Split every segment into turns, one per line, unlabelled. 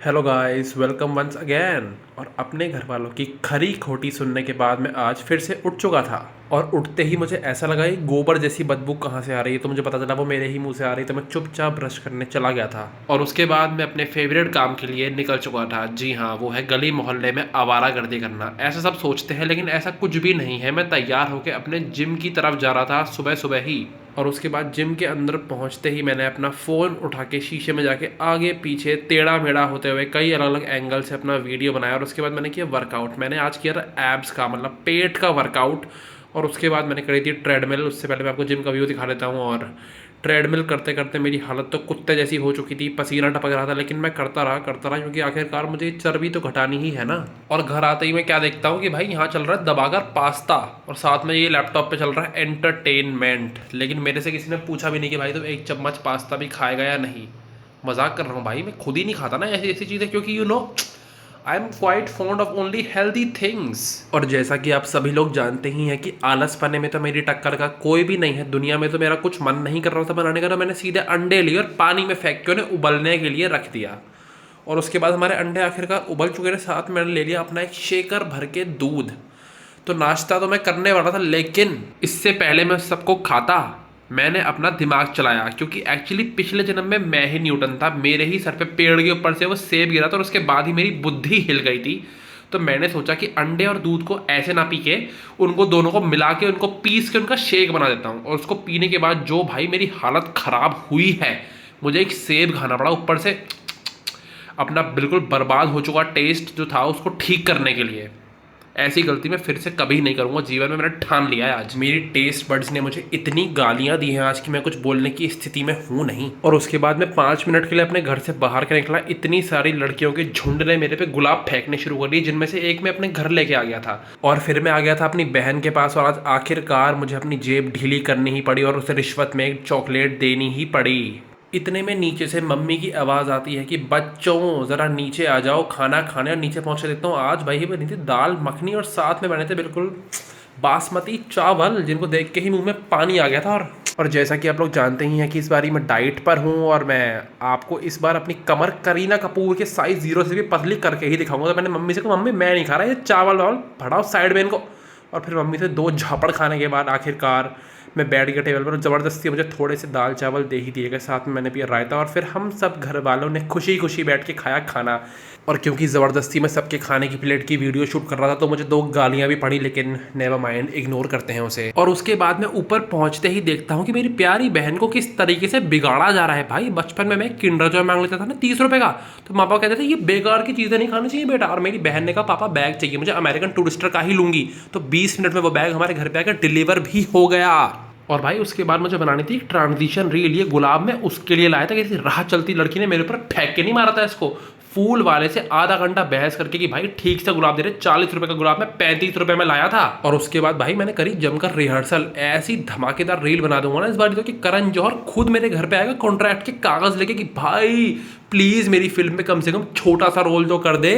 Hello guys, welcome once again. और अपने घर वालों की खरी खोटी सुनने के बाद मैं आज फिर से उठ चुका था। और उठते ही मुझे ऐसा लगा ये गोबर जैसी बदबू कहाँ से आ रही है, तो मुझे पता चला वो मेरे ही मुंह से आ रही, तो मैं चुपचाप ब्रश करने चला गया था। और उसके बाद मैं अपने फेवरेट काम के लिए निकल चुका था। जी हाँ, वो है गली मोहल्ले में आवारागर्दी करना। ऐसा सब सोचते हैं, लेकिन ऐसा कुछ भी नहीं है। मैं तैयार होकर अपने जिम की तरफ जा रहा था सुबह सुबह ही। और उसके बाद जिम के अंदर पहुंचते ही मैंने अपना फ़ोन उठा के शीशे में जाके आगे पीछे टेढ़ा मेढ़ा होते हुए कई अलग अलग एंगल से अपना वीडियो बनाया। और उसके बाद मैंने किया वर्कआउट। मैंने आज किया था एब्स का, मतलब पेट का वर्कआउट। और उसके बाद मैंने करी थी ट्रेडमिल। उससे पहले मैं आपको जिम का व्यू दिखा देता हूँ। और ट्रेडमिल करते करते मेरी हालत तो कुत्ते जैसी हो चुकी थी, पसीना टपक रहा था, लेकिन मैं करता रहा क्योंकि आखिरकार मुझे चर्बी तो घटानी ही है ना। और घर आते ही मैं क्या देखता हूँ कि भाई यहाँ चल रहा है दबाकर पास्ता, और साथ में ये लैपटॉप पे चल रहा है एंटरटेनमेंट। लेकिन मेरे से किसी ने पूछा भी नहीं कि भाई तुम एक चम्मच पास्ता भी खाएगा या नहीं। मजाक कर रहा हूँ भाई, मैं खुद ही नहीं खाता ना ऐसी ऐसी चीज़ें, क्योंकि I am quite fond of only healthy things. और जैसा कि आप सभी लोग जानते ही हैं कि आलस पने में तो मेरी टक्कर का कोई भी नहीं है दुनिया में। तो मेरा कुछ मन नहीं कर रहा था बनाने का, तो मैंने सीधे अंडे लिए और पानी में फेंक के उन्हें उबलने के लिए रख दिया। और उसके बाद हमारे अंडे आखिरकार उबल चुके थे। साथ में मैंने ले लिया अपना एक शेकर भर के दूध। तो नाश्ता तो मैं करने वाला था, लेकिन इससे पहले मैं सबको खाता मैंने अपना दिमाग चलाया, क्योंकि एक्चुअली पिछले जन्म में मैं ही न्यूटन था। मेरे ही सर पे पेड़ के ऊपर से वो सेब गिरा था, और उसके बाद ही मेरी बुद्धि हिल गई थी। तो मैंने सोचा कि अंडे और दूध को ऐसे ना पी के उनको दोनों को मिला के उनको पीस के उनका शेक बना देता हूँ। और उसको पीने के बाद जो भाई मेरी हालत ख़राब हुई है, मुझे एक सेब खाना पड़ा ऊपर से। अपना बिल्कुल बर्बाद हो चुका टेस्ट जो था उसको ठीक करने के लिए। ऐसी गलती मैं फिर से कभी नहीं करूंगा जीवन में, मैंने ठान लिया है आज। मेरी टेस्ट बड्स ने मुझे इतनी गालियां दी हैं आज कि मैं कुछ बोलने की स्थिति में हूं नहीं। और उसके बाद मैं 5 मिनट के लिए अपने घर से बाहर के निकला। इतनी सारी लड़कियों के झुंड ने मेरे पे गुलाब फेंकने शुरू कर दिए, जिनमें से एक मैं अपने घर लेके आ गया था। और फिर मैं आ गया था अपनी बहन के पास, और आज आखिरकार मुझे अपनी जेब ढीली करनी ही पड़ी और उसे रिश्वत में एक चॉकलेट देनी ही पड़ी। इतने में नीचे से मम्मी की आवाज़ आती है कि बच्चों ज़रा नीचे आ जाओ खाना खाने। और नीचे पहुँच के देखता हूँ आज भाई बनी थी दाल मखनी, और साथ में बने थे बिल्कुल बासमती चावल, जिनको देख के ही मुंह में पानी आ गया था। और जैसा कि आप लोग जानते ही हैं कि इस बारी मैं डाइट पर हूँ, और मैं आपको इस बार अपनी कमर करीना कपूर के साइज़ 0 से भी पतली करके ही दिखाऊंगा। तो मैंने मम्मी से कहा मम्मी मैं नहीं खा रहा ये चावल वावल, फटाओ साइड में इनको। और फिर मम्मी से 2 झापड़ खाने के बाद आखिरकार मैं बैठ गया टेबल पर, और ज़बरदस्ती मुझे थोड़े से दाल चावल दे ही दिए गए। साथ में मैंने पिया रायता, और फिर हम सब घर वालों ने खुशी खुशी बैठ के खाया खाना। और क्योंकि ज़बरदस्ती मैं सबके खाने की प्लेट की वीडियो शूट कर रहा था, तो मुझे 2 गालियाँ भी पड़ी, लेकिन नेवर माइंड, इग्नोर करते हैं उसे। और उसके बाद मैं ऊपर पहुँचते ही देखता हूँ कि मेरी प्यारी बहन को किस तरीके से बिगाड़ा जा रहा है। भाई बचपन में मैं किंडर जॉय मांग लेता था ना 30 रुपये का, तो माँ बाप कहते थे ये बेकार की चीज़ें नहीं खानी चाहिए बेटा। और मेरी बहन ने कहा पापा बैग चाहिए मुझे, अमेरिकन टूरिस्टर का ही लूँगी। तो 20 मिनट में वो बैग हमारे घर पे आकर डिलीवर भी हो गया। और भाई उसके बाद मुझे बनानी थी एक ट्रांजिशन रील। ये गुलाब मैं उसके लिए लाया था, किसी राह चलती लड़की ने मेरे ऊपर फेंक के नहीं मारा था इसको। फूल वाले से आधा घंटा बहस करके कि भाई ठीक से गुलाब दे रहे, 40 रुपए का गुलाब मैं 35 रुपए में लाया था। और उसके बाद भाई मैंने करी जमकर रिहर्सल। ऐसी धमाकेदार रील बना दूंगा ना इस बार तो कि करण जौहर खुद मेरे घर पे आएगा कॉन्ट्रैक्ट के कागज लेके कि भाई प्लीज मेरी फिल्म में कम से कम छोटा सा रोल तो कर दे।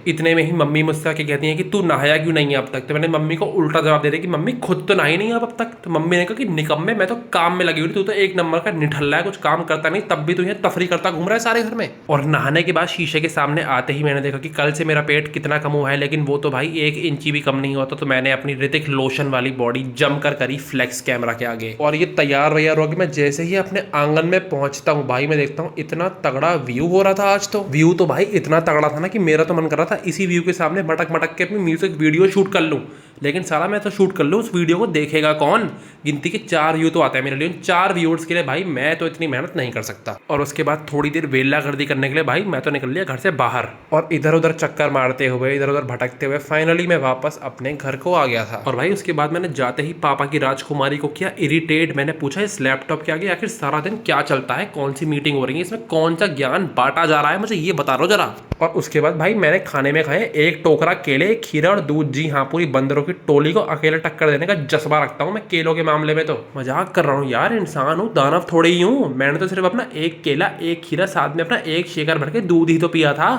इतने में ही मम्मी मुझसे आके कहती है कि तू नहाया क्यों नहीं है अब तक। तो मैंने मम्मी को उल्टा जवाब दे दिया कि मम्मी खुद तो नहाई नहीं अब तक। तो मम्मी ने कहा कि निकम्मे मैं तो काम में लगी हुई, तू तो एक नंबर का निठल्ला है, कुछ काम करता नहीं, तब भी तू यहाँ तफरी करता घूम रहा है सारे घर में। और नहाने के बाद शीशे के सामने आते ही मैंने देखा कि कल से मेरा पेट कितना कम हुआ है, लेकिन वो तो भाई 1 इंची भी कम नहीं हुआ था। तो मैंने अपनी ऋतिक लोशन वाली बॉडी जमकर करी फ्लेक्स कैमरा के आगे, और ये तैयार वैयार हो कि मैं जैसे ही अपने आंगन में पहुंचता हूँ भाई मैं देखता हूँ इतना तगड़ा व्यू हो रहा था आज। तो व्यू तो भाई इतना तगड़ा था ना कि मेरा तो मन कर रहा था इसी व्यू के सामने मटक मटक के अपनी म्यूजिक वीडियो शूट कर लूँ। लेकिन साला मैं तो शूट कर लूँ, उस वीडियो को देखेगा कौन। गिनती के 4 व्यू तो आते हैं मेरे लिए, उन 4 व्यूअर्स के लिए भाई मैं तो इतनी मेहनत नहीं कर सकता। और उसके बाद थोड़ी देर वेला गर्दी करने के लिए भाई मैं तो निकल लिया घर से बाहर, और इधर उधर चक्कर मारते हुए इधर उधर भटकते हुए फाइनली मैं वापस अपने घर को आ गया था। और भाई उसके बाद मैंने जाते ही पापा की राजकुमारी को किया इरिटेट। मैंने पूछा इस लैपटॉप के आगे आखिर सारा दिन क्या चलता है, कौन सी मीटिंग हो रही है, इसमें कौन सा ज्ञान बांटा जा रहा है, मुझे ये बता दो जरा। और उसके बाद भाई मैंने खाने में खाए 1 टोकरा केले, खीरा और दूध। जी हाँ, पूरी बंदरों की टोली को अकेले टक्कर देने का जज्बा रखता हूँ मैं केलों के मामले में। तो मजाक कर रहा हूँ यार, इंसान हूँ, दानव थोड़ी ही हूँ। मैंने तो सिर्फ अपना 1 केला, 1 खीरा, साथ में अपना 1 शेकर भर के दूध ही तो पिया था।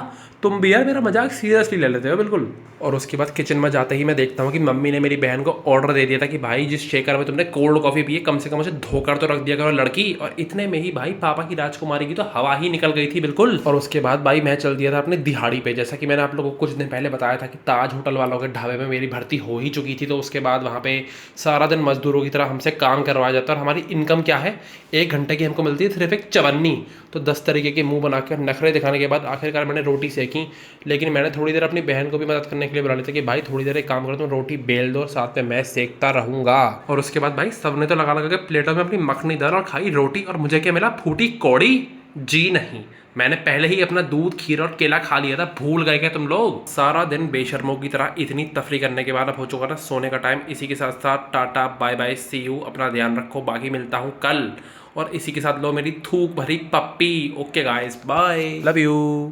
तुम भी यार मेरा मजाक सीरियसली ले लेते हो बिल्कुल। और उसके बाद किचन में जाते ही मैं देखता हूँ कि मम्मी ने मेरी बहन को ऑर्डर दे दिया था कि भाई जिस शेकर में तुमने कोल्ड कॉफ़ी पी है कम से कम उसे धोकर तो रख दिया करो लड़की। और इतने में ही भाई पापा की राजकुमारी की तो हवा ही निकल गई थी बिल्कुल। और उसके बाद भाई मैं चल दिया था अपने दिहाड़ी पे, जैसा कि मैंने आप लोगों को कुछ दिन पहले बताया था कि ताज होटल वालों के ढाबे में मेरी भर्ती हो ही चुकी थी। तो उसके बाद वहाँ पे सारा दिन मजदूरों की तरह हमसे काम करवाया जाता है और हमारी इनकम क्या है, 1 घंटे की हमको मिलती है सिर्फ एक चवन्नी। तो 10 तरीके के मुंह बनाकर नखरे दिखाने के बाद आखिरकार मैंने रोटी सेकी। लेकिन मैंने थोड़ी देर अपनी बहन को भी मदद करने के लिए बुला लिया था कि भाई थोड़ी देर एक काम करो, तुम रोटी बेल दो और साथ में मैं सेकता रहूंगा। और उसके बाद भाई सबने तो लगा लगा के प्लेटों में अपनी मखनी दाल और खाई रोटी, और मुझे क्या मिला, फूटी कौड़ी। जी नहीं, मैंने पहले ही अपना दूध खीर और केला खा लिया था, भूल गए क्या तुम लोग। सारा दिन बेशर्मों की तरह इतनी तफरी करने के बाद अब हो चुका था सोने का टाइम। इसी के साथ साथ tata bye bye see you, अपना ध्यान रखो, बाकी मिलता हूँ कल। और इसी के साथ लो मेरी थूक भरी पप्पी। Okay guys, bye, love you.